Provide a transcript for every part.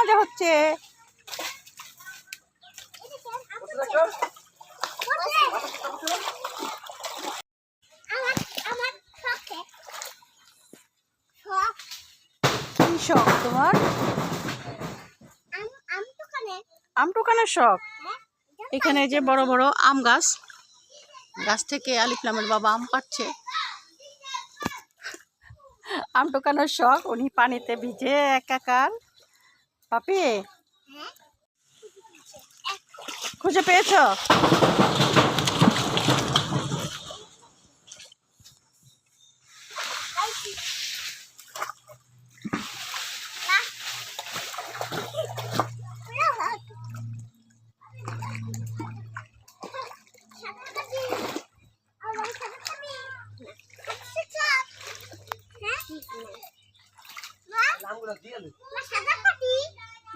মজা হচ্ছে। কি শখ তোমার? আম টুকানোর শখ। এখানে যে বড় বড় আম গাছ, গাছ থেকে আলিফলামের বাবা আম পাড়ছে। আম টুকানোর শখ, উনি পানিতে ভিজে একাকার। পাপি খুঁজে পেয়েছো?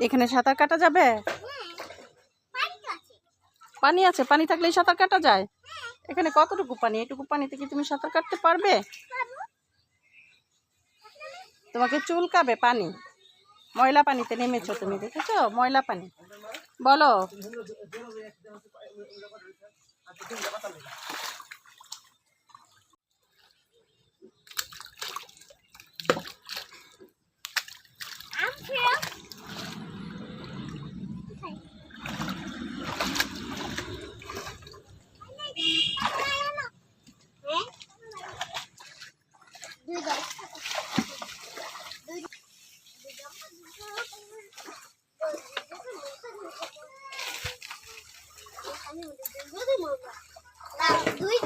এখানে সাঁতার কাটা যাবে? পানি আছে, পানি থাকলেই সাঁতার কাটা যায়? এখানে কতটুকু পানি? এটুকু পানিতে কি তুমি সাঁতার কাটতে পারবে? তোমাকে চুলকাবে পানি। ময়লা পানিতে নেমেছো তুমি, দেখেছো? ময়লা পানি। বলো। দুই